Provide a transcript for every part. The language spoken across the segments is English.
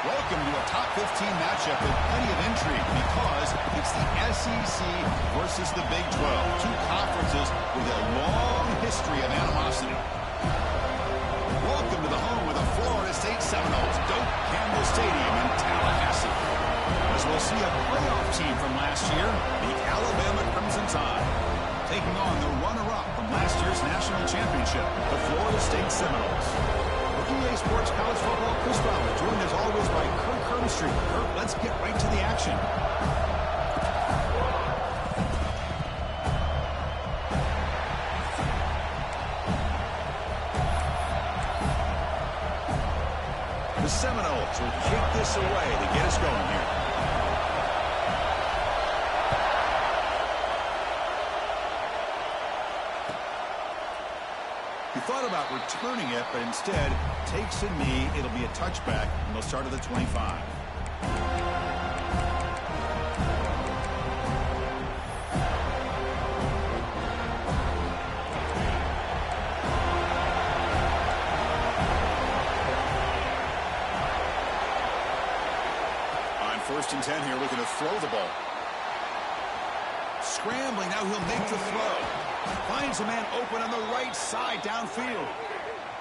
Welcome to a top 15 matchup with plenty of intrigue because it's the SEC versus the Big 12. Two conferences with a long history of animosity. Welcome to the home of the Florida State Seminoles, Doak Campbell Stadium in Tallahassee. As we'll see a playoff team from last year, the Alabama Crimson Tide, taking on the runner-up from last year's national championship, the Florida State Seminoles. EA Sports College Football, Chris Bauer, joined as always by Kirk Hermstreet. Kirk, let's get right to the action. The Seminoles will kick this away to get us going here. He thought about returning it, but instead takes a knee. It'll be a touchback, and they'll start at the 25. On 1st and 10 here, looking to throw the ball. Scrambling, now he'll make the throw. Finds a man open on the right side downfield.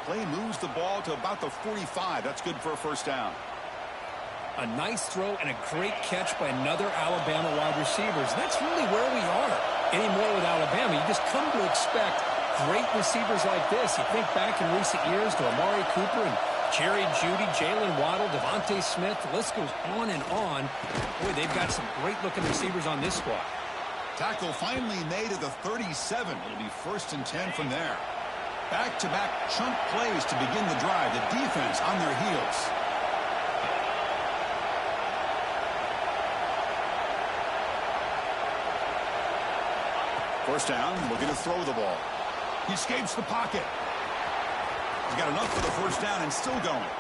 Play moves the ball to about the 45. That's good for a first down. A nice throw and a great catch by another Alabama wide receivers. That's really where we are anymore with Alabama. You just come to expect great receivers like this. You think back in recent years to Amari Cooper and Jerry Jeudy, Jalen Waddle, Devontae Smith. The list goes on and on. Boy, they've got some great-looking receivers on this squad. Tackle finally made at the 37. It'll be 1st and 10 from there. Back-to-back chunk plays to begin the drive. The defense on their heels. First down, looking to throw the ball. He escapes the pocket. He's got enough for the first down and still going.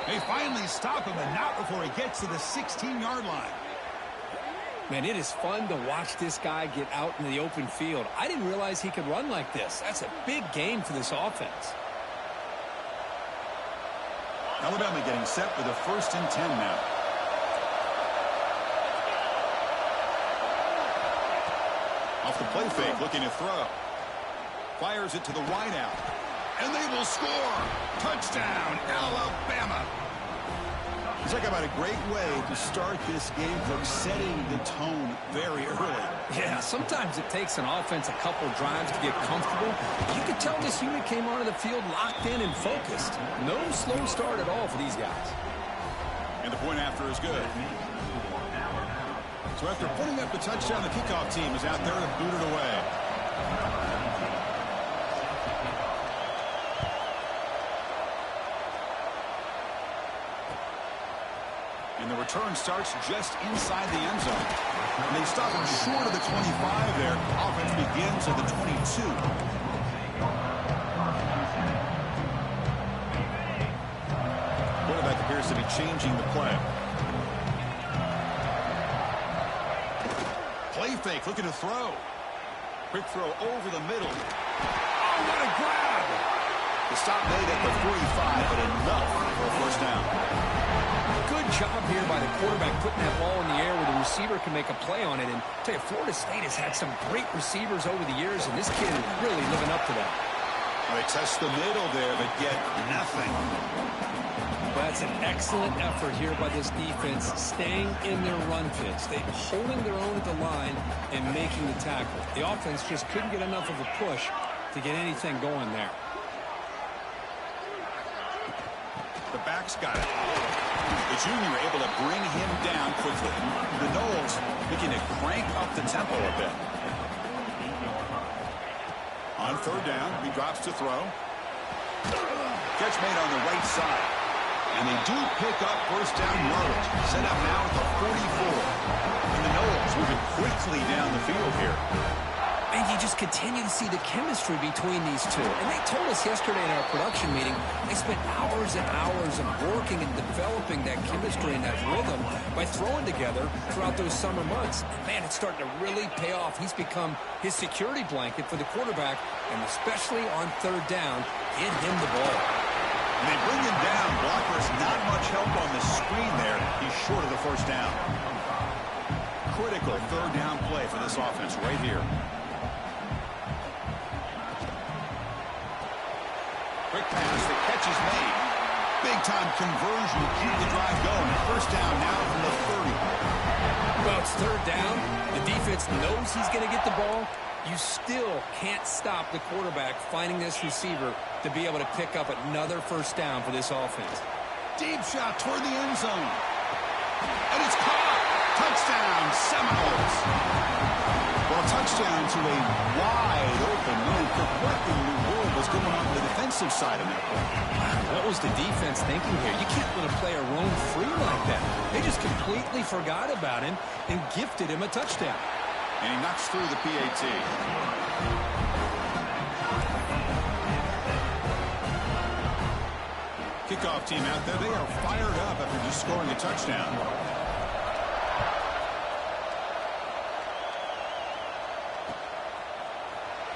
They finally stop him, but not before he gets to the 16-yard line. Man, it is fun to watch this guy get out in the open field. I didn't realize he could run like this. That's a big game for this offense. Alabama getting set with a 1st and 10 now. Off the play fake, looking to throw. Fires it to the wideout. And they will score. Touchdown, Alabama. Talk about a great way to start this game for setting the tone very early. Yeah, sometimes it takes an offense a couple drives to get comfortable. You could tell this unit came onto the field locked in and focused. No slow start at all for these guys. And the point after is good. So after putting up the touchdown, the kickoff team is out there to boot it away. And the return starts just inside the end zone. And they stop him short of the 25 there. Offense begins at the 22. Quarterback appears to be changing the play. Play fake, looking to throw. Quick throw over the middle. Oh, what a grab! The stop made at the 45, but enough for a first down. Good job here by the quarterback putting that ball in the air where the receiver can make a play on it. And I tell you, Florida State has had some great receivers over the years, and this kid is really living up to that. Well, they test the middle there, but get nothing. That's an excellent effort here by this defense, staying in their run fits. They're holding their own at the line and making the tackle. The offense just couldn't get enough of a push to get anything going there. The back's got it. The junior able to bring him down quickly. The Noles looking to crank up the tempo a bit. On 3rd down, he drops to throw. Catch made on the right side. And they do pick up first down yardage. Set up now at the 44. And the Noles moving quickly down the field here. And you just continue to see the chemistry between these two. And they told us yesterday in our production meeting, they spent hours and hours of working and developing that chemistry and that rhythm by throwing together throughout those summer months. And man, it's starting to really pay off. He's become his security blanket for the quarterback, and especially on 3rd down, get him the ball. And they bring him down. Blockers not much help on the screen there. first down. Critical third down play for this offense right here. Quick pass, the catch is made. Big-time conversion to keep the drive going. First down now from the 30. Well, it's third down. The defense knows he's going to get the ball. You still can't stop the quarterback finding this receiver to be able to pick up another first down for this offense. Deep shot toward the end zone. And it's caught. Touchdown, Seminoles. Well, a touchdown to a wide open man. What in the world was going on the defensive side of that play? What was the defense thinking here? You can't let a player roam free like that. They just completely forgot about him and gifted him a touchdown. And he knocks through the PAT. Kickoff team out there. They are fired up after just scoring a touchdown.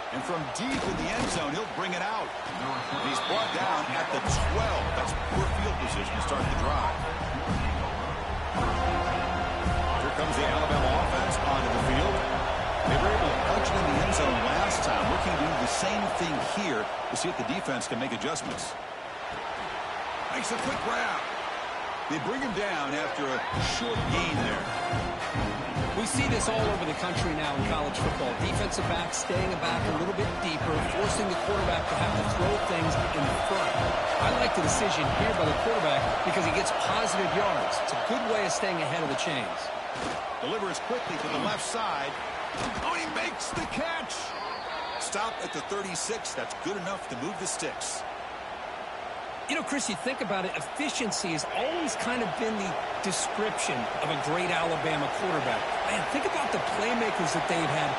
And from deep in the end zone, he'll bring it out. And he's brought down at the 12. That's poor field position to start the drive. Here comes the Alabama offense onto the field. They were able to punch it in the end zone last time. Looking to do the same thing here to see if the defense can make adjustments. Makes a quick grab. They bring him down after a short gain there. We see this all over the country now in college football. Defensive backs staying back a little bit deeper, forcing the quarterback to have to throw things in front. I like the decision here by the quarterback because he gets positive yards. It's a good way of staying ahead of the chains. Delivers quickly to the left side. Oh, he makes the catch. Stop at the 36. That's good enough to move the sticks. You know, Chris, you think about it, efficiency has always kind of been the description of a great Alabama quarterback. Man, think about the playmakers that they've had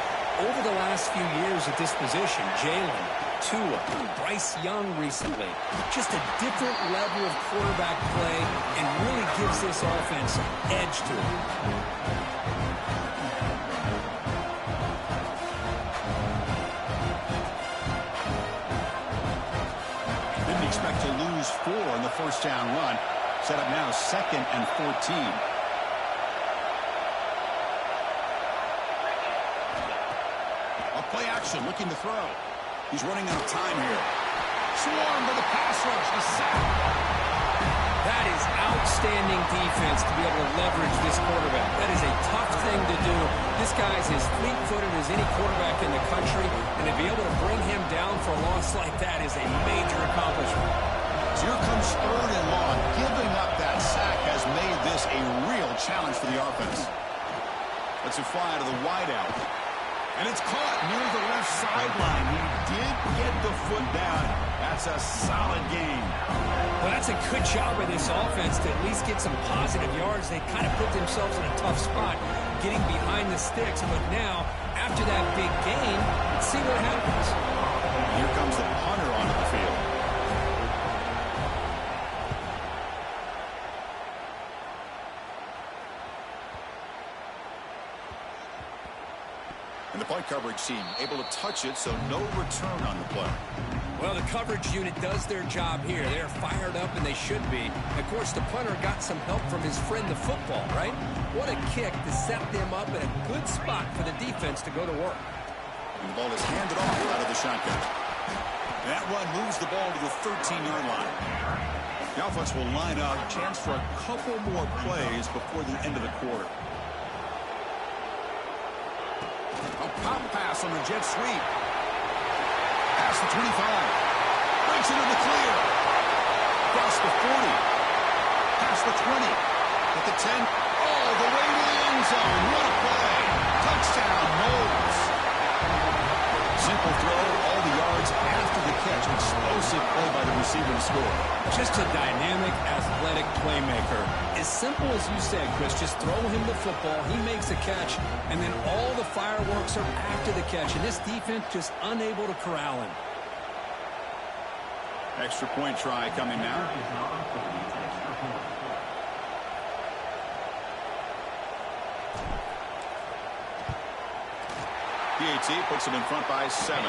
over the last few years at this position. Jalen, Tua, Bryce Young recently. Just a different level of quarterback play and really gives this offense edge to it. Expect to lose 4 in the first down run. Set up now 2nd and 14. A play action looking to throw. He's running out of time here. Swarm to the pass rush. A sack. That is outstanding defense to be able to leverage this quarterback. That is a tough thing to do. This guy's as fleet-footed as any quarterback in the country, and to be able to bring him down for a loss like that is a major accomplishment. So here comes 3rd and long. Giving up that sack has made this a real challenge for the offense. Let's it fly to the wideout. And it's caught near the left sideline. He did get the foot down. That's a solid game. Well, that's a good job of this offense to at least get some positive yards. They kind of put themselves in a tough spot getting behind the sticks. But now, after that big gain, let's see what happens. Here comes the punter onto the field. And the punt coverage team able to touch it, so no return on the play. Well, the coverage unit does their job here. They're fired up, and they should be. Of course, the punter got some help from his friend, the football, right? What a kick to set them up in a good spot for the defense to go to work. And the ball is handed off out of the shotgun. That run moves the ball to the 13-yard line. The offense will line up. Chance for a couple more plays before the end of the quarter. A pop pass on the jet sweep. Past the 25. Breaks into the clear. Across the 40. Past the 20. At the 10. All the way to the end zone. What a play. Touchdown, Moles. Simple throw. All the yards after the catch. Explosive play by the receiver to score. Just a dynamic, athletic playmaker. As simple as you said, Chris, just throw him the football, he makes a catch, and then all the fireworks are after the catch. And this defense just unable to corral him. Extra point try coming now. PAT puts him in front by 7.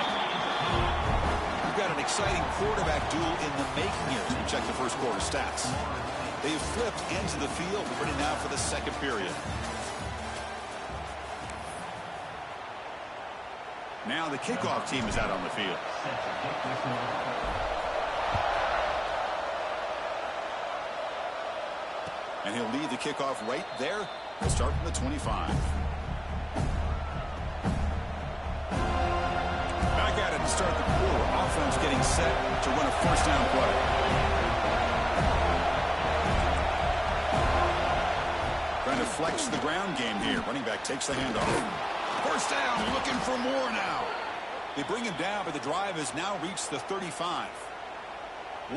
We've got an exciting quarterback duel in the making here as we check the first quarter stats. They've flipped ends of the field, ready now for the second period. Now the kickoff team is out on the field. And he'll lead the kickoff right there. We'll start from the 25. Back at it to start the quarter. Offense getting set to run a first down play. Trying to flex the ground game here. Running back takes the handoff. First down, looking for more now. They bring him down, but the drive has now reached the 35.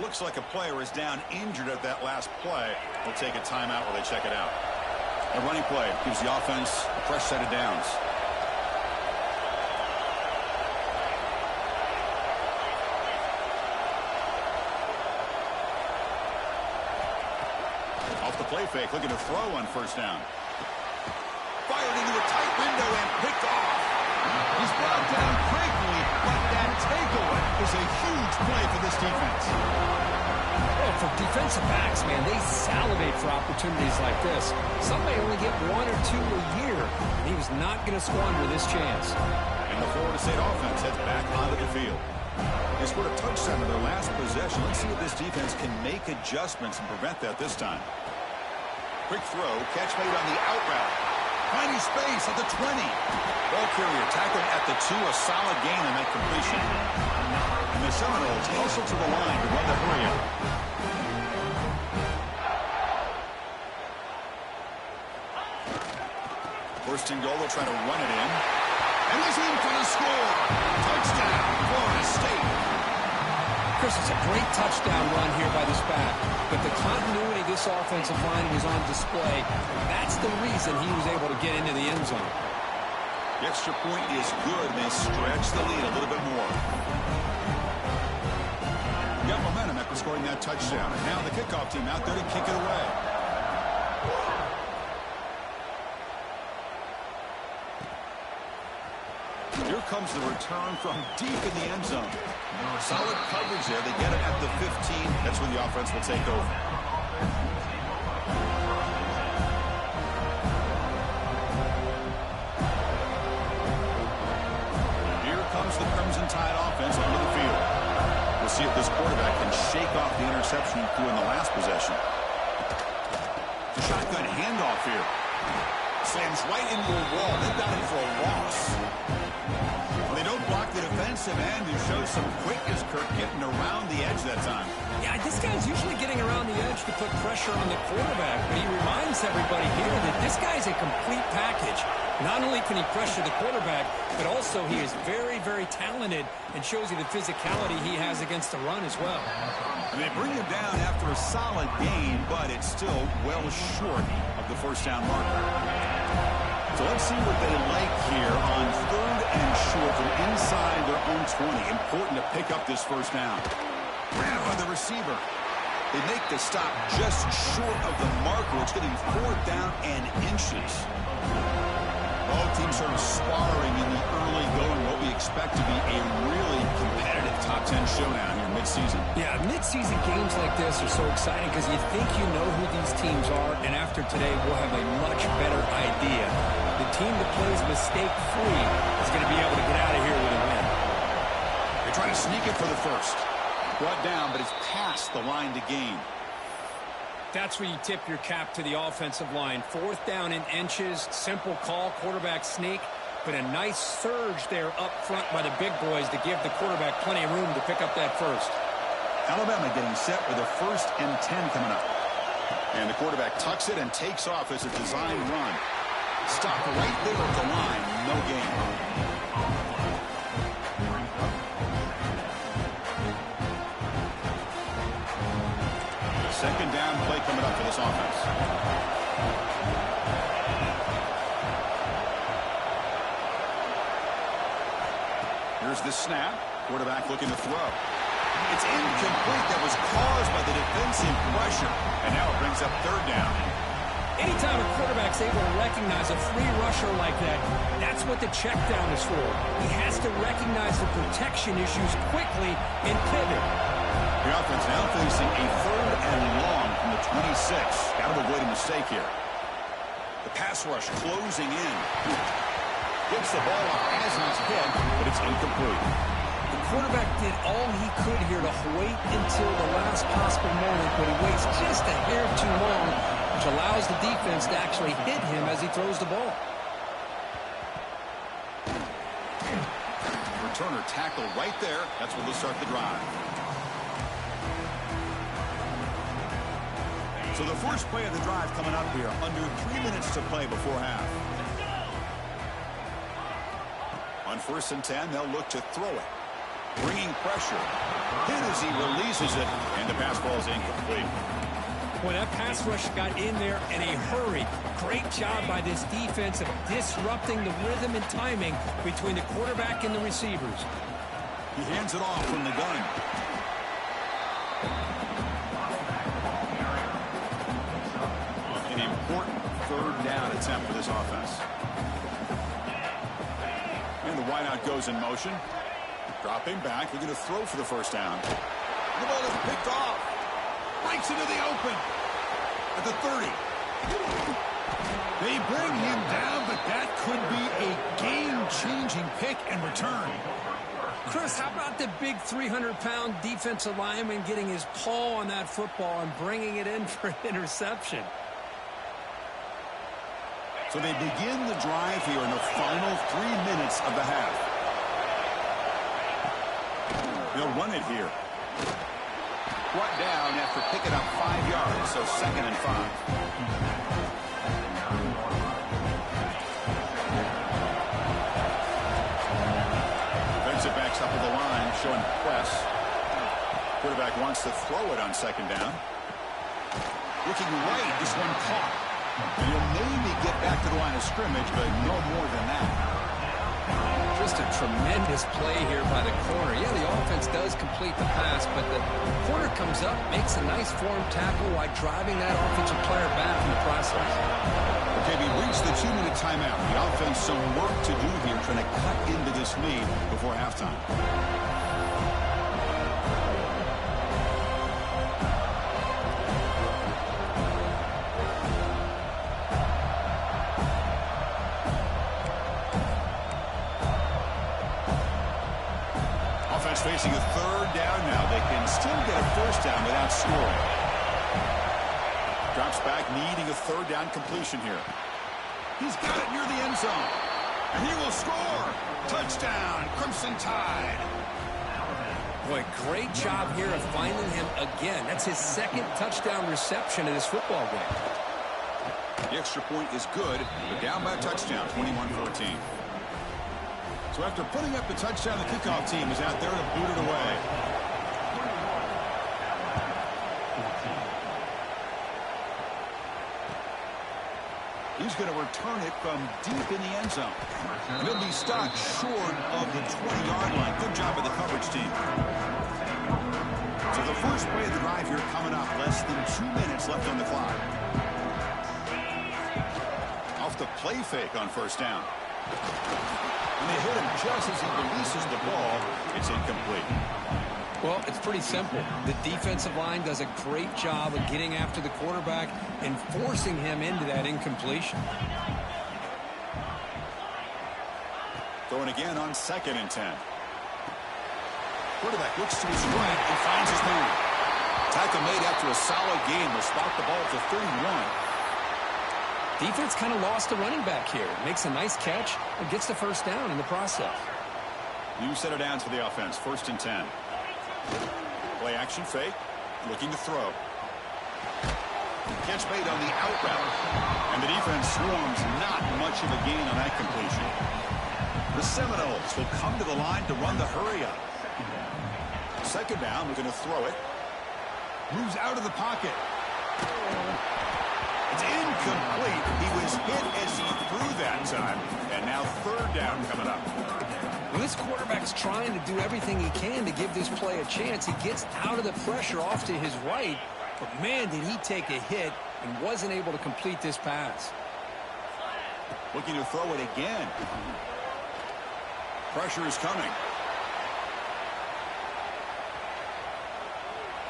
Looks like a player is down injured at that last play. We'll take a timeout while they check it out. A running play gives the offense a fresh set of downs. Off the play fake, looking to throw on first down. Fired into a tight window and picked off. He's brought down quickly, but that takeaway is a huge play for this defense. Well, for defensive backs, man, they salivate for opportunities like this. Some may only get one or two a year, and he was not going to squander this chance. And the Florida State offense heads back onto the field. They scored a touchdown in their last possession. Let's see if this defense can make adjustments and prevent that this time. Quick throw, catch made on the out route. Finding space at the 20. Ball carrier tackled at the 2, a solid gain on that completion. And the Seminoles hustle to the line to run the hurry up. First and goal, they'll try to run it in. And he's in for the score. Touchdown, Florida State. Chris, it's a great touchdown run here by this back, but the continuity of this offensive line was on display. That's the reason he was able to get into the end zone. The extra point is good, and they stretch the lead a little bit more. Got momentum after scoring that touchdown, and now the kickoff team out there to kick it away. Here comes the return from deep in the end zone. Solid coverage there. They get it at the 15. That's where the offense will take over. Here comes the Crimson Tide offense onto the field. We'll see if this quarterback can shake off the interception he threw in the last possession. The shotgun handoff here. Slams right into a wall. They've got him for a loss. They don't block the defensive end and show some quickness, Kirk, getting around the edge that time. Yeah, this guy's usually getting around the edge to put pressure on the quarterback, but he reminds everybody here that this guy's a complete package. Not only can he pressure the quarterback, but also he is very, very talented and shows you the physicality he has against the run as well. And they bring him down after a solid gain, but it's still well short of the first down marker. So let's see what they like here on 3rd and short from inside their own 20. Important to pick up this first down. Ran by the receiver. They make the stop just short of the marker. It's getting 4th down and inches. Both teams sort of sparring in the early going, what we expect to be a really competitive top 10 showdown here mid-season. Yeah, mid-season games like this are so exciting because you think you know who these teams are, and after today we'll have a much better idea. The team that plays mistake-free is going to be able to get out of here with a win. They try to sneak it for the first. Brought down, but it's past the line to gain. That's where you tip your cap to the offensive line. 4th down in inches, simple call, quarterback sneak, but a nice surge there up front by the big boys to give the quarterback plenty of room to pick up that first. Alabama getting set with a 1st and 10 coming up. And the quarterback tucks it and takes off as a design run. Stopped right there at the line, no gain. Second down play coming up for this offense. Here's the snap. Quarterback looking to throw. It's incomplete. That was caused by the defensive pressure. And now it brings up 3rd down. Anytime a quarterback's able to recognize a free rusher like that, that's what the check down is for. He has to recognize the protection issues quickly and pivot. The offense now facing a 3rd and long from the 26. Got to avoid a mistake here. The pass rush closing in. Gets the ball off as he's hit, but it's incomplete. The quarterback did all he could here to wait until the last possible moment, but he waits just a hair too long, which allows the defense to actually hit him as he throws the ball. Returner tackle right there. That's where they'll start the drive. So the first play of the drive coming up here. Under 3 minutes to play before half. On 1st and 10, they'll look to throw it. Bringing pressure. Hit as he releases it, and the pass ball is incomplete. Boy, that pass rush got in there in a hurry. Great job by this defense of disrupting the rhythm and timing between the quarterback and the receivers. He hands it off from the gun. An important 3rd down attempt for this offense. And the wideout goes in motion. Dropping back. They're going to throw for the 1st down. The ball is picked off. Breaks into the open. At the 30. They bring him down, but that could be a game-changing pick and return. Chris, how about the big 300-pound defensive lineman getting his paw on that football and bringing it in for an interception? So they begin the drive here in the final 3 minutes of the half. They'll run it here. Brought down after picking up 5 yards, so 2nd and 5. Defensive backs up to the line, showing press. Quarterback wants to throw it on 2nd down. Looking right, this one caught. And he'll maybe get back to the line of scrimmage, but no more than that. Just a tremendous play here by the corner. Yeah, the offense does complete the pass, but the corner comes up, makes a nice form tackle while driving that offensive player back in the process. Okay, we reached the 2-minute timeout. The offense some work to do here, trying to cut into this lead before halftime. Facing a 3rd down now. They can still get a 1st down without scoring. Drops back, needing a 3rd down completion here. He's got it near the end zone. And he will score. Touchdown, Crimson Tide. Boy, great job here of finding him again. That's his 2nd touchdown reception in this football game. The extra point is good. They're down by a touchdown, 21-14. So after putting up the touchdown, the kickoff team is out there to boot it away. He's going to return it from deep in the end zone. And he'll be stopped short of the 20-yard line. Good job by the coverage team. So the first play of the drive here coming up. Less than 2 minutes left on the clock. Off the play fake on 1st down. And they hit him just as he releases the ball. It's incomplete. Well, it's pretty simple. The defensive line does a great job of getting after the quarterback and forcing him into that incompletion. Going again on 2nd and 10. Quarterback looks to his right and finds his man. Tackle made after a solid game. Will spot the ball to 31. Defense kind of lost a running back here. Makes a nice catch and gets the 1st down in the process. New set of downs for the offense. 1st and 10. Play action fake. Looking to throw. Catch made on the out route. And the defense swarms not much of a gain on that completion. The Seminoles will come to the line to run the hurry up. 2nd down. We're going to throw it. Moves out of the pocket. It's incomplete. He was hit as he threw that time. And now 3rd down coming up. Well, this quarterback's trying to do everything he can to give this play a chance. He gets out of the pressure off to his right. But, man, did he take a hit and wasn't able to complete this pass. Looking to throw it again. Pressure is coming.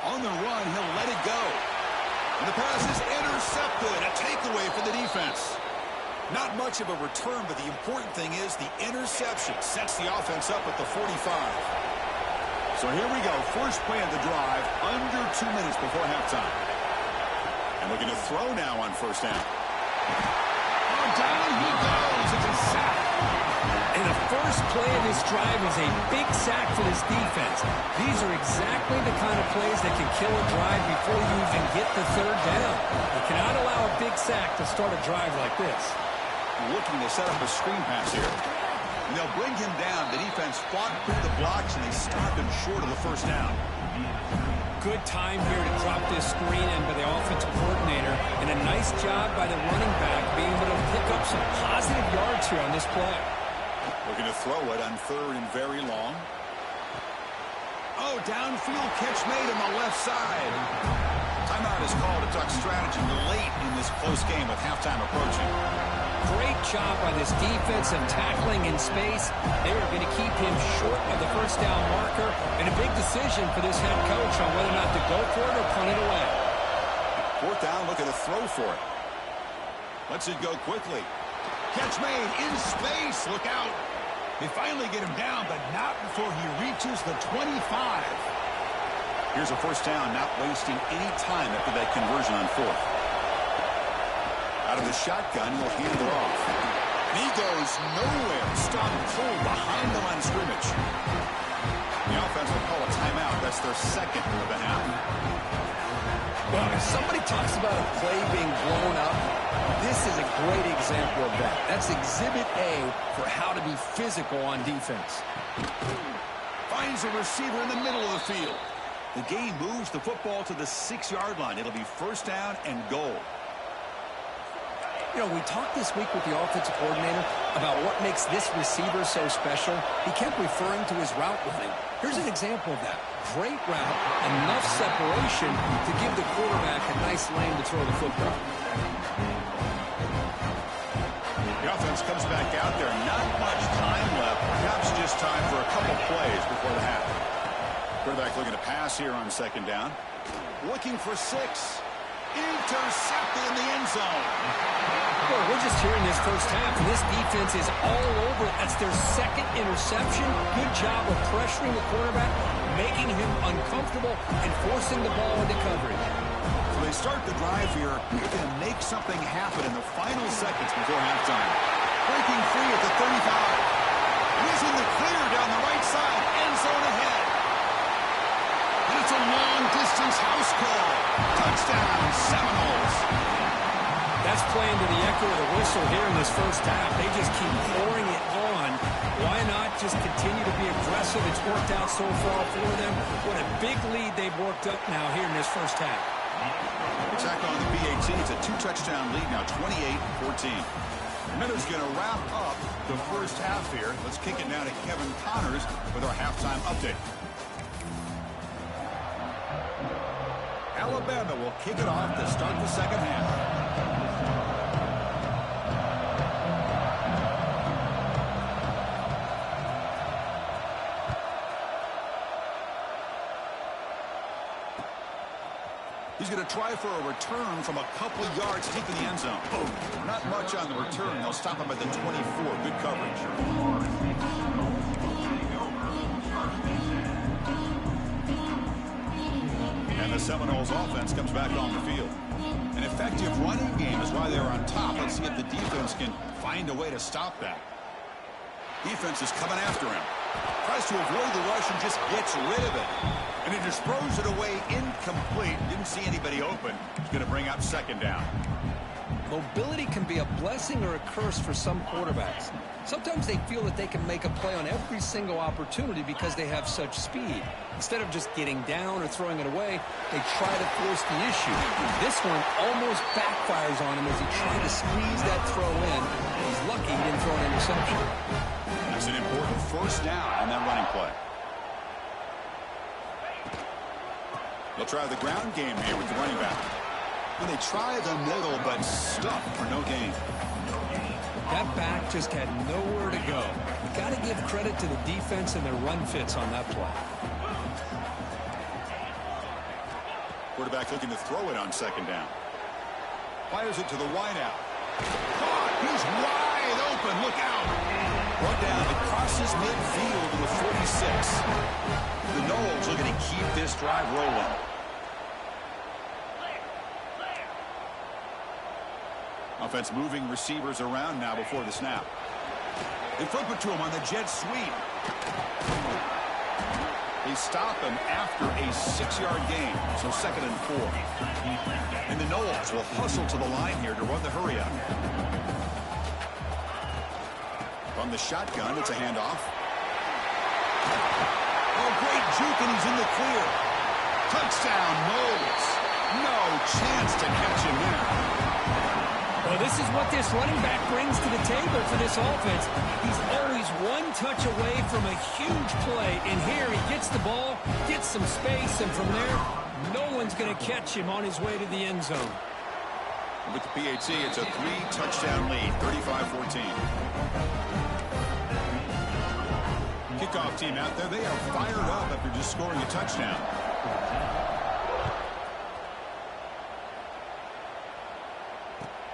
On the run, he'll let it go. And the pass is intercepted. A takeaway for the defense. Not much of a return, but the important thing is the interception sets the offense up at the 45. So here we go. First play of the drive, under 2 minutes before halftime. And looking to throw now on first down. Oh, down he goes. It's a sack. And the first play of this drive is a big sack for this defense. These are exactly the kind of plays that can kill a drive before you even get the third down. You cannot allow a big sack to start a drive like this. Looking to set up a screen pass here. And they'll bring him down. The defense fought through the blocks, and they stopped him short of the first down. Good time here to drop this screen in by the offensive coordinator, and a nice job by the running back being able to pick up some positive yards here on this play. Looking to throw it on third and very long. Oh, downfield catch made on the left side. Timeout is called to talk strategy late in this close game with halftime approaching. Great job by this defense and tackling in space. They are going to keep him short of the first down marker, and a big decision for this head coach on whether or not to go for it or punt it away. Fourth down, looking to throw for it. Lets it go quickly. Catch made in space. Look out. They finally get him down, but not before he reaches the 25. Here's a first down, not wasting any time after that conversion on fourth. Out of the shotgun, he'll hand it off. And he goes nowhere. Stopped cold behind the line of scrimmage. The offense will call a timeout. That's their second of the half. Well, if somebody talks about a play being blown up, this is a great example of that. That's exhibit A for how to be physical on defense. Finds a receiver in the middle of the field. The game moves the football to the 6-yard line. It'll be first down and goal. You know, we talked this week with the offensive coordinator about what makes this receiver so special. He kept referring to his route running. Here's an example of that. Great route, enough separation to give the quarterback a nice lane to throw the football. The offense comes back out there. Not much time left. Perhaps just time for a couple plays before the half. Quarterback looking to pass here on second down. Looking for 6. Intercepted in the end zone. Well, we're just here in this first half, and this defense is all over. That's their second interception. Good job of pressuring the quarterback, making him uncomfortable, and forcing the ball into coverage. So they start the drive here. They're going to make something happen in the final seconds before halftime. Breaking free at the 35. He's in the clear down the right side. End zone ahead. And it's a long-distance house call. Touchdown, Seminoles. That's playing to the echo of the whistle here in this first half. They just keep pouring it on. Why not just continue to be aggressive? It's worked out so far for them. What a big lead they've worked up now here in this first half. Attack on the BAT. It's a 2-touchdown lead now, 28-14. Miller's going to wrap up the first half here. Let's kick it now to Kevin Connors with our halftime update. Alabama will kick it off to start the second half. He's going to try for a return from a couple yards deep in the end zone. Not much on the return. They'll stop him at the 24. Good coverage. And the Seminoles offense comes back on the field. An effective running game is why they're on top. Let's see if the defense can find a way to stop that. Defense is coming after him. Tries to avoid the rush and just gets rid of it. And he just throws it away incomplete. Didn't see anybody open. He's going to bring up second down. Mobility can be a blessing or a curse for some quarterbacks. Sometimes they feel that they can make a play on every single opportunity because they have such speed. Instead of just getting down or throwing it away, they try to force the issue. This one almost backfires on him as he tried to squeeze that throw in. He's lucky he didn't throw an interception. That's an important first down on that running play. They'll try the ground game here with the running back. And they try the middle, but stuck for no gain. That back just had nowhere to go. Got to give credit to the defense and their run fits on that play. Quarterback looking to throw it on second down. Fires it to the wideout. Caught. He's wide open. Look out. Brought down. It crosses midfield to the 46. The Noles looking to keep this drive rolling. Offense moving receivers around now before the snap. They flip it to him on the jet sweep. They stop him after a 6-yard gain, so 2nd and 4. And the Noles will hustle to the line here to run the hurry up. From the shotgun, it's a handoff. Oh, great juke, and he's in the clear. Touchdown, Noles. No chance to catch him there. Well, this is what this running back brings to the table for this offense. He's always one touch away from a huge play. And here he gets the ball, gets some space, and from there, no one's going to catch him on his way to the end zone. With the PAT, it's a 3-touchdown lead, 35-14. Kickoff team out there, they are fired up after just scoring a touchdown.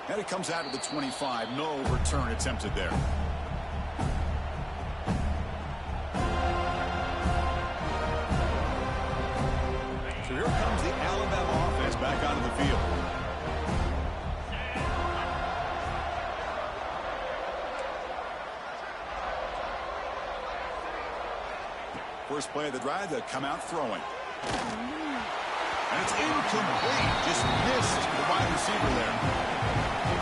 And it comes out of the 25. No return attempted there. So here comes the Alabama offense back onto the field. First play of the drive, they come out throwing. And it's incomplete. Just missed the wide receiver there.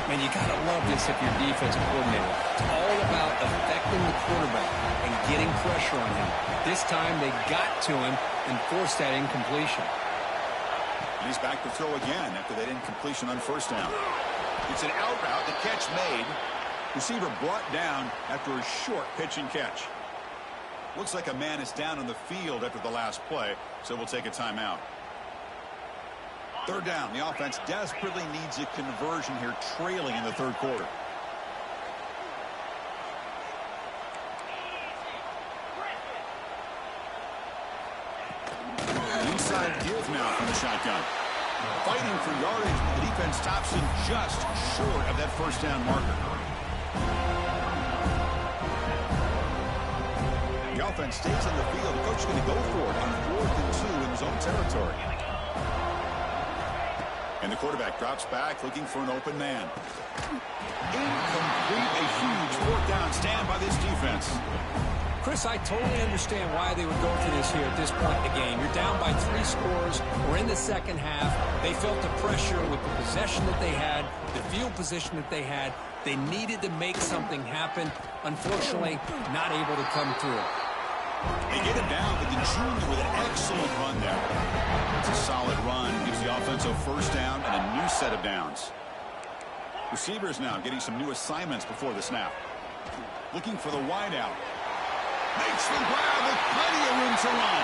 Man, you got to love this if you're defensive coordinator. It's all about affecting the quarterback and getting pressure on him. This time they got to him and forced that incompletion. And he's back to throw again after that incompletion on first down. It's an out route. The catch made. Receiver brought down after a short pitch and catch. Looks like a man is down on the field after the last play, so we'll take a timeout. Third down. The offense desperately needs a conversion here, trailing in the third quarter. Inside give now from the shotgun. Fighting for yardage, but the defense stops him just short of that first down marker. The offense stays on the field. The coach is going to go for it on 4th and 2 in his own territory. And the quarterback drops back looking for an open man. Incomplete. A huge 4th down stand by this defense. Chris, I totally understand why they would go for this here at this point in the game. You're down by 3 scores. We're in the second half. They felt the pressure with the possession that they had, the field position that they had. They needed to make something happen. Unfortunately, not able to come through. They get him down, but the junior with an excellent run there. It's a solid run. Gives the offense a first down and a new set of downs. Receivers now getting some new assignments before the snap. Looking for the wideout. Makes the grab with plenty of room to run.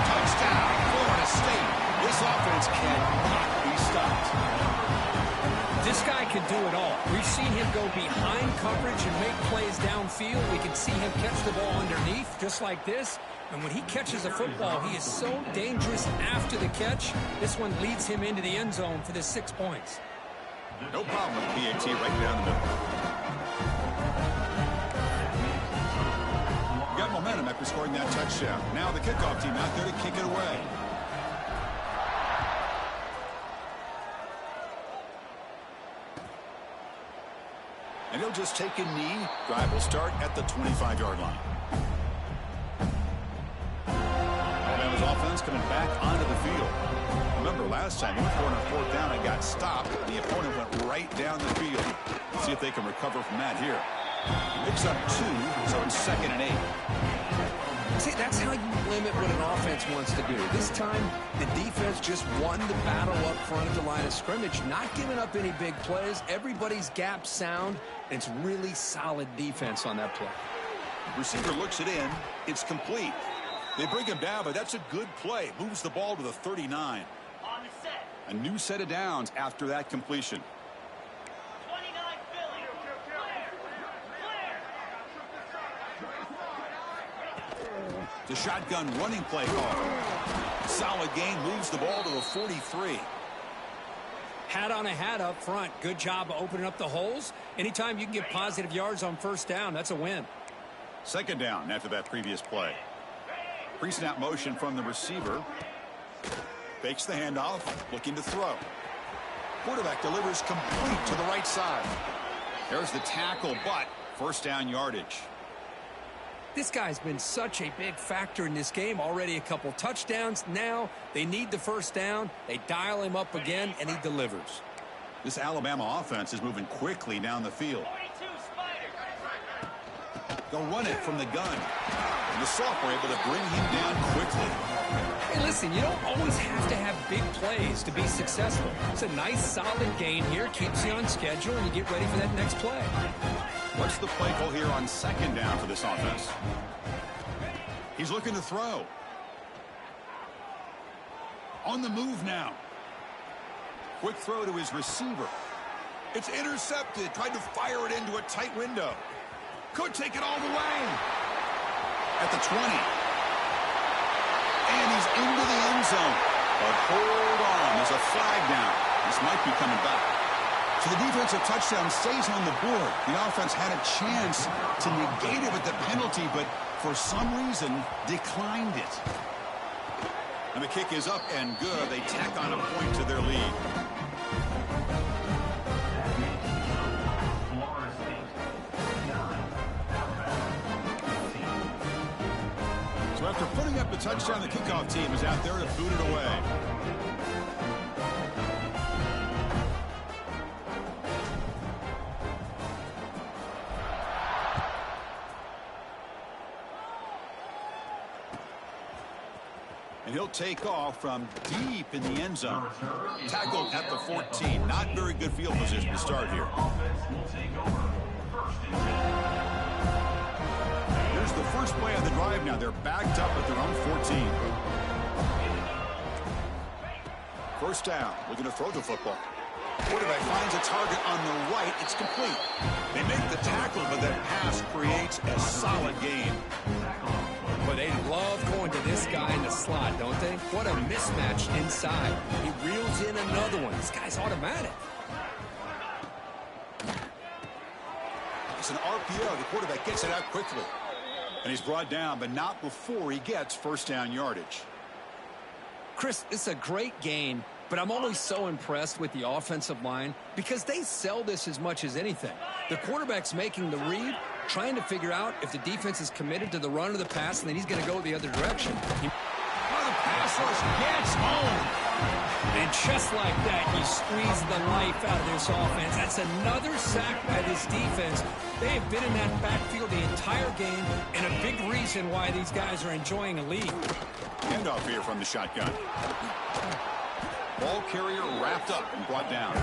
Touchdown, Florida State. This offense cannot be stopped. This guy can do it all. We've seen him go behind coverage and make plays downfield. We can see him catch the ball underneath, just like this. And when he catches a football, he is so dangerous after the catch. This one leads him into the end zone for the 6 points. No problem with PAT right down the middle. Got momentum after scoring that touchdown. Now the kickoff team out there to kick it away. And he'll just take a knee. Drive will start at the 25-yard line. Alabama's offense coming back onto the field. Remember, last time, he went for it on 4th down and got stopped. The opponent went right down the field. Let's see if they can recover from that here. Picks up 2, so it's 2nd and 8. See, that's how you limit what an offense wants to do. This time, the defense just won the battle up front at the line of scrimmage, not giving up any big plays. Everybody's gap sound. It's really solid defense on that play. Receiver looks it in. It's complete. They bring him down, but that's a good play. Moves the ball to the 39. On the set. A new set of downs after that completion. 29 Philly. Clear. The shotgun running play call. Solid gain, moves the ball to the 43. Hat on a hat up front. Good job opening up the holes. Anytime you can get positive yards on first down, that's a win. Second down after that previous play. Pre-snap motion from the receiver. Fakes the handoff, looking to throw. Quarterback delivers complete to the right side. There's the tackle, but first down yardage. This guy's been such a big factor in this game. Already a couple touchdowns. Now they need the first down. They dial him up again, and he delivers. This Alabama offense is moving quickly down the field. 42 Spider. They'll run it from the gun. And the sophomore able to bring him down quickly. Hey, listen, you don't always have to have big plays to be successful. It's a nice, solid gain here. Keeps you on schedule, and you get ready for that next play. What's the play call here on second down for this offense? He's looking to throw. On the move now. Quick throw to his receiver. It's intercepted. Tried to fire it into a tight window. Could take it all the way. At the 20. And he's into the end zone. But hold on. There's a flag down. This might be coming back. So the defensive touchdown stays on the board. The offense had a chance to negate it with the penalty, but for some reason declined it. And the kick is up and good. They tack on a point to their lead. So after putting up the touchdown, the kickoff team is out there to boot it away. And he'll take off from deep in the end zone. Tackled at the 14. Not very good field position to start here. Here's the first play of the drive now. They're backed up at their own 14. First down. Looking to throw the football. Quarterback finds a target on the right. It's complete. They make the tackle, but that pass creates a solid gain. Well, they love going to this guy in the slot, don't they? What a mismatch inside. He reels in another one. This guy's automatic. It's an RPO. The quarterback gets it out quickly. And he's brought down, but not before he gets first down yardage. Chris, it's a great gain, but I'm always so impressed with the offensive line because they sell this as much as anything. The quarterback's making the read, trying to figure out if the defense is committed to the run or the pass, and then he's going to go the other direction. The pass rush gets home. And just like that, you squeeze the life out of this offense. That's another sack by this defense. They have been in that backfield the entire game, and a big reason why these guys are enjoying a lead. Handoff here from the shotgun. Ball carrier wrapped up and brought down.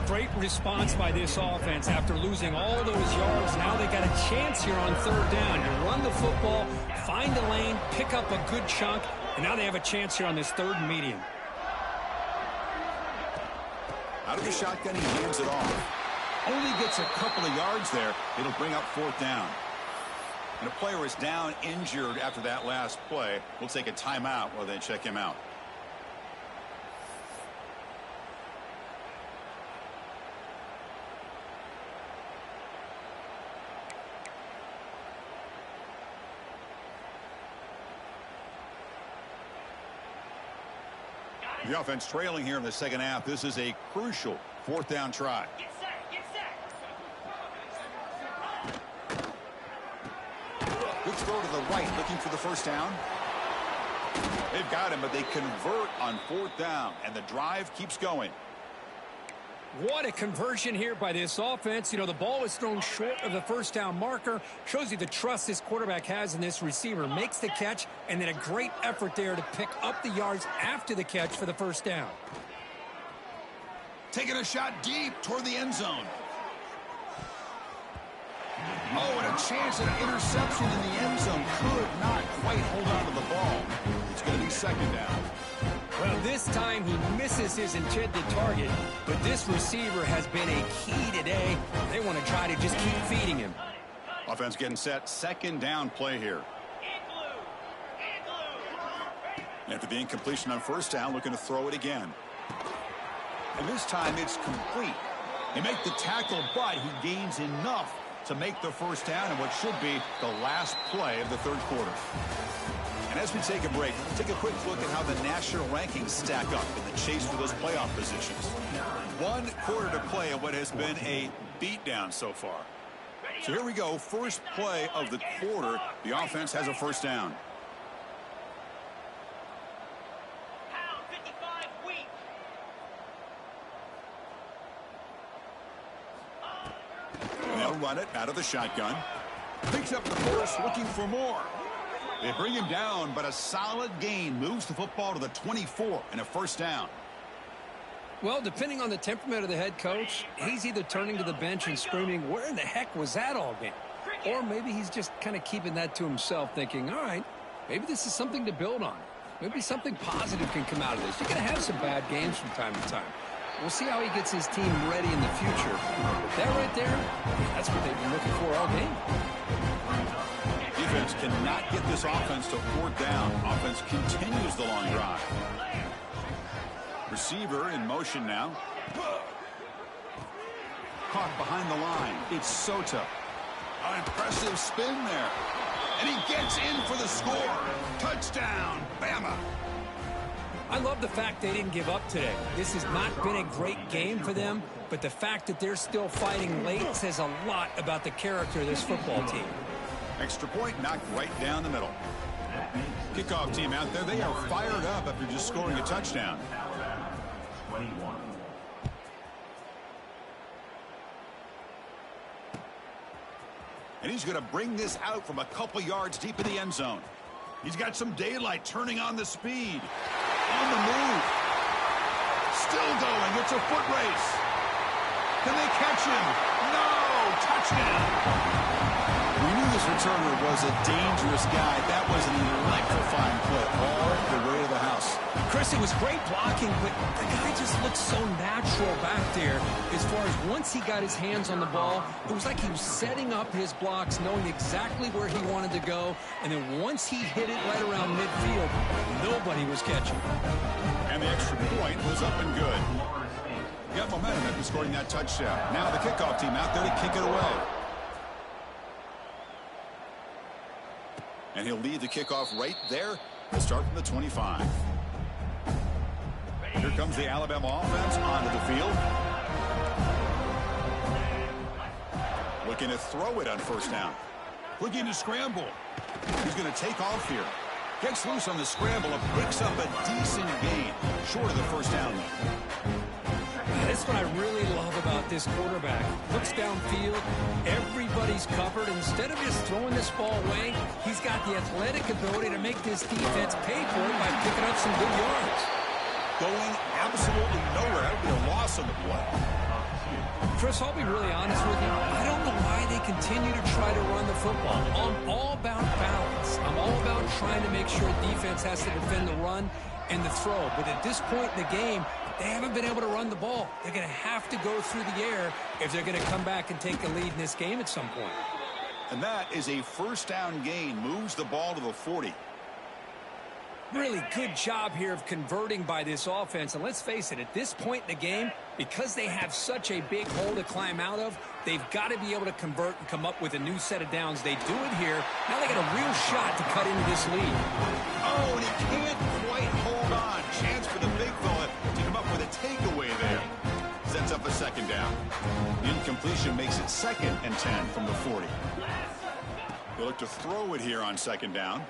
Great response by this offense after losing all those yards. Now they got a chance here on third down. You run the football, find a lane, pick up a good chunk, and now they have a chance here on this third and medium. Out of the shotgun, he hands it off. Only gets a couple of yards there. It'll bring up fourth down. And a player is down injured after that last play. We'll take a timeout while they check him out. The offense trailing here in the second half. This is a crucial fourth down try. Get set, get set. Good throw to the right, looking for the first down. They've got him, but they convert on fourth down, and the drive keeps going. What a conversion here by this offense. You know, the ball was thrown short of the first down marker. Shows you the trust this quarterback has in this receiver. Makes the catch, and then a great effort there to pick up the yards after the catch for the first down. Taking a shot deep toward the end zone. Oh, and a chance at an interception in the end zone. Could not quite hold on to the ball. It's going to be second down. Well, this time he misses his intended target, but this receiver has been a key today. They want to try to just keep feeding him. Offense getting set. Second down play here. After the incompletion on first down, looking to throw it again. And this time it's complete. They make the tackle, but he gains enough to make the first down in what should be the last play of the third quarter. And as we take a break, take a quick look at how the national rankings stack up in the chase for those playoff positions. 1 quarter to play in what has been a beatdown so far. So here we go, first play of the quarter. The offense has a first down. Pound 55 weak. And they'll run it out of the shotgun. Picks up the force, looking for more. They bring him down, but a solid gain moves the football to the 24 and a first down. Well, depending on the temperament of the head coach, he's either turning to the bench and screaming, where in the heck was that all game? Or maybe he's just kind of keeping that to himself, thinking, all right, maybe this is something to build on. Maybe something positive can come out of this. You're going to have some bad games from time to time. We'll see how he gets his team ready in the future. But that right there, that's what they've been looking for all game. Defense cannot get this offense to 4th down. Offense continues the long drive. Receiver in motion now. Caught behind the line. It's Sota. An impressive spin there. And he gets in for the score. Touchdown, Bama. I love the fact they didn't give up today. This has not been a great game for them, but the fact that they're still fighting late says a lot about the character of this football team. Extra point knocked right down the middle. Kickoff team out there. They are fired up after just scoring a touchdown. 21. And he's going to bring this out from a couple yards deep in the end zone. He's got some daylight, turning on the speed. On the move. Still going. It's a foot race. Can they catch him? No! Touchdown! We knew this returner was a dangerous guy. That was an electrifying play all the way to the house. Chris, it was great blocking, but the guy just looked so natural back there. As far as once he got his hands on the ball, it was like he was setting up his blocks, knowing exactly where he wanted to go. And then once he hit it right around midfield, nobody was catching. And the extra point was up and good. Got momentum after scoring that touchdown. Now the kickoff team out there to kick it away. And he'll lead the kickoff right there. He'll start from the 25. Here comes the Alabama offense onto the field. Looking to throw it on first down. Looking to scramble. He's going to take off here. Gets loose on the scramble and picks up a decent gain. Short of the first down, though. That's what I really love about this quarterback. Looks downfield, everybody's covered. Instead of just throwing this ball away, he's got the athletic ability to make this defense pay for it by picking up some good yards. Going absolutely nowhere. That would be a loss on the play. Chris, I'll be really honest with you. I don't know why they continue to try to run the football. I'm all about balance. I'm all about trying to make sure defense has to defend the run and the throw. But at this point in the game, they haven't been able to run the ball. They're going to have to go through the air if they're going to come back and take a lead in this game at some point. And that is a first down gain. Moves the ball to the 40. Really good job here of converting by this offense. And let's face it, at this point in the game, because they have such a big hole to climb out of, they've got to be able to convert and come up with a new set of downs. They do it here. Now they got a real shot to cut into this lead. Oh, and he can't quite hold on. Chance for the big fella to come up with a takeaway there. Sets up a second down. The incompletion makes it 2nd and 10 from the 40. They look to throw it here on second down.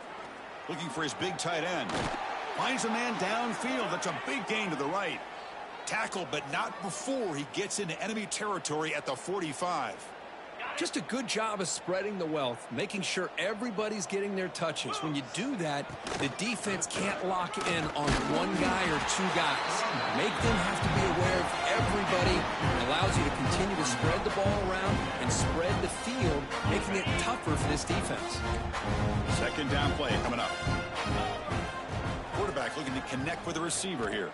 Looking for his big tight end. Finds a man downfield. That's a big gain to the right. Tackle, but not before he gets into enemy territory at the 45. Just a good job of spreading the wealth, making sure everybody's getting their touches. When you do that, the defense can't lock in on one guy or two guys. Make them have to be aware of everybody. It allows you to continue to spread the ball around and spread the field, making it tougher for this defense. Second down play coming up. Quarterback looking to connect with the receiver here.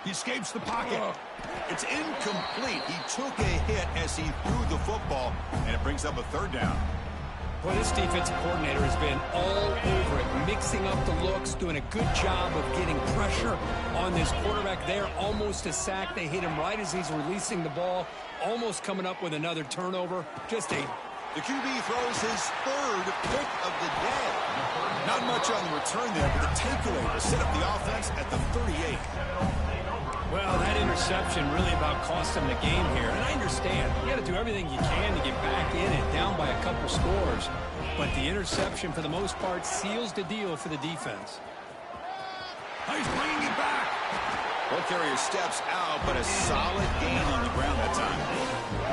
He escapes the pocket. It's incomplete. He took a hit as he threw the football, and it brings up a third down. Well, this defensive coordinator has been all over it, mixing up the looks, doing a good job of getting pressure on this quarterback there. Almost a sack. They hit him right as he's releasing the ball, almost coming up with another turnover. The QB throws his third pick of the day. Not much on the return there, but the takeaway to set up the offense at the 38. Well, that interception really about cost him the game here. And I understand. You got to do everything you can to get back in and down by a couple scores. But the interception, for the most part, seals the deal for the defense. He's bringing it back. Ball carrier steps out, but a solid gain on the ground that time.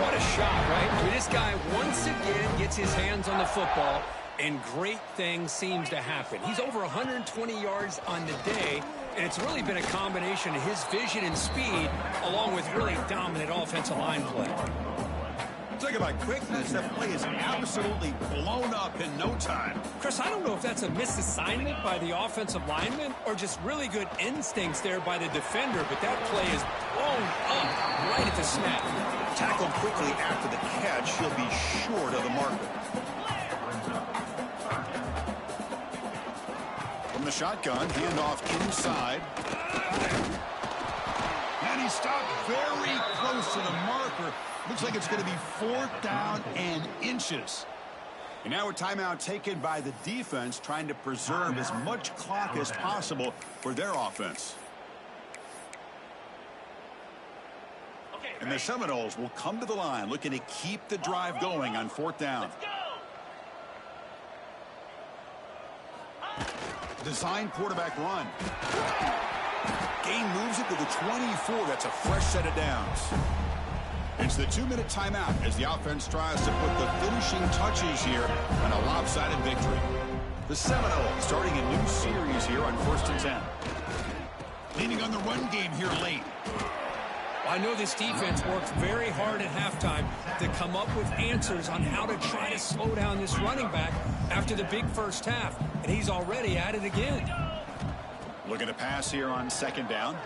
What a shot, right? I mean, this guy once again gets his hands on the football, and great things seems to happen. He's over 120 yards on the day, and it's really been a combination of his vision and speed, along with really dominant offensive line play. Talk about quickness. That play is absolutely blown up in no time. Chris, I don't know if that's a misassignment by the offensive lineman or just really good instincts there by the defender, but that play is blown up right at the snap. Tackled quickly after the catch, he'll be short of the marker. From the shotgun, handoff inside. And he stopped very close to the marker. Looks like it's going to be 4th down and inches. And now a timeout taken by the defense, trying to preserve as much clock as possible for their offense. And the Seminoles will come to the line, looking to keep the drive going on 4th down. Design quarterback run. Gain moves it to the 24. That's a fresh set of downs. It's the 2-minute timeout as the offense tries to put the finishing touches here on a lopsided victory. The Seminoles starting a new series here on 1st and 10. Leaning on the run game here late. I know this defense worked very hard at halftime to come up with answers on how to try to slow down this running back after the big first half, and he's already at it again. Looking to pass here on 2nd down.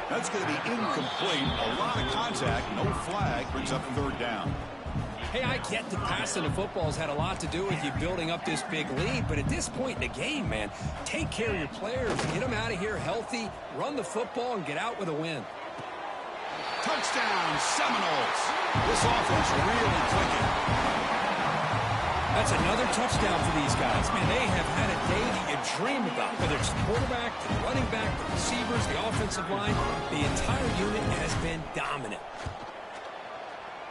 That's going to be incomplete. A lot of contact. No flag. Brings up 3rd down. Hey, I get that passing the football's had a lot to do with you building up this big lead, but at this point in the game, man, take care of your players. Get them out of here healthy, run the football, and get out with a win. Touchdown, Seminoles. This offense really clicking. That's another touchdown for these guys. Man, they have had a day that you dream about, whether it's the quarterback, the running back, the receivers, the offensive line. The entire unit has been dominant.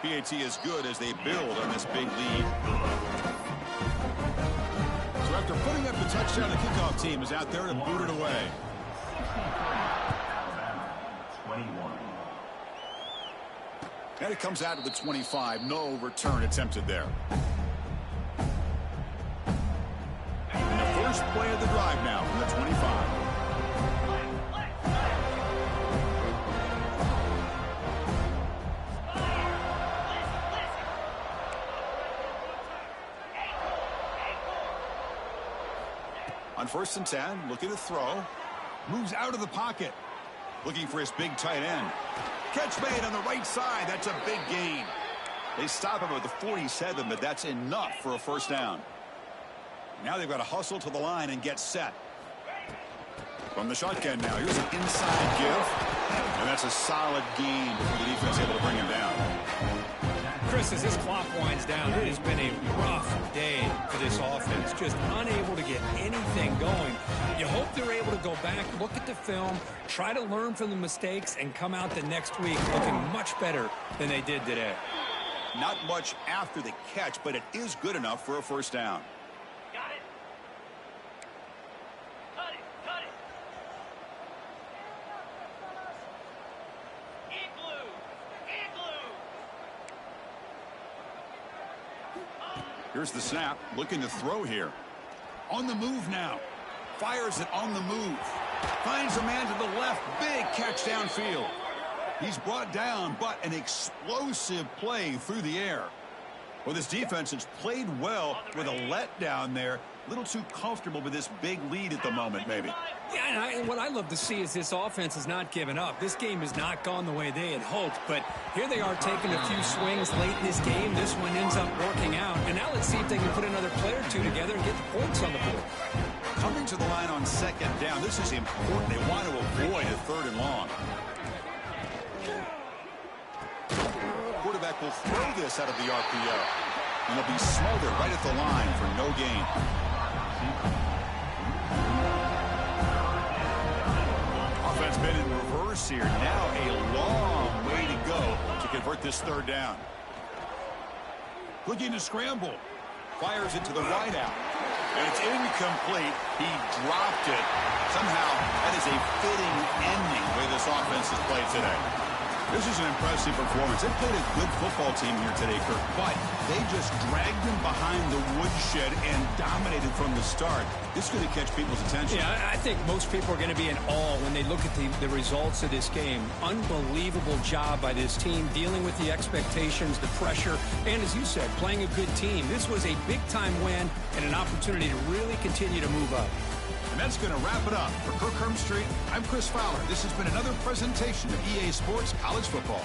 PAT is good as they build on this big lead. So after putting up the touchdown, the kickoff team is out there to boot it away. 21. And it comes out to the 25. No return attempted there. And the first play of the drive now from the 25. On 1st and 10, looking to throw. Moves out of the pocket. Looking for his big tight end. Catch made on the right side. That's a big gain. They stop him at the 47, but that's enough for a 1st down. Now they've got to hustle to the line and get set. From the shotgun now, here's an inside give. And that's a solid gain before the defense able to bring him down. Chris, as this clock winds down, it has been a rough day for this offense. Just unable to get anything going. You hope they're able to go back, look at the film, try to learn from the mistakes, and come out the next week looking much better than they did today. Not much after the catch, but it is good enough for a 1st down. Got it. Cut it. Cut it. Igloo. Igloo. Here's the snap. Looking to throw here. On the move now. Fires it on the move. Finds a man to the left. Big catch downfield. He's brought down, but an explosive play through the air. Well, this defense has played well with a letdown there. A little too comfortable with this big lead at the moment, maybe. Yeah, and what I love to see is this offense has not given up. This game has not gone the way they had hoped, but here they are taking a few swings late in this game. This one ends up working out, and now let's see if they can put another play or two together and get the points on the board. Coming to the line on second down, this is important. They want to avoid a third and long. Quarterback will throw this out of the RPO, and they'll be smothered right at the line for no gain. Offense been in reverse here. Now a long way to go to convert this third down. Looking to scramble. Fires it to the wideout. And it's incomplete. He dropped it. Somehow, that is a fitting ending the way this offense has played today. This is an impressive performance. They played a good football team here today, Kirk, but they just dragged them behind the woodshed and dominated from the start. This is going to catch people's attention. Yeah, I think most people are going to be in awe when they look at the results of this game. Unbelievable job by this team, dealing with the expectations, the pressure, and as you said, playing a good team. This was a big-time win and an opportunity to really continue to move up. And that's going to wrap it up. For Kirk Street, I'm Chris Fowler. This has been another presentation of EA Sports College Football.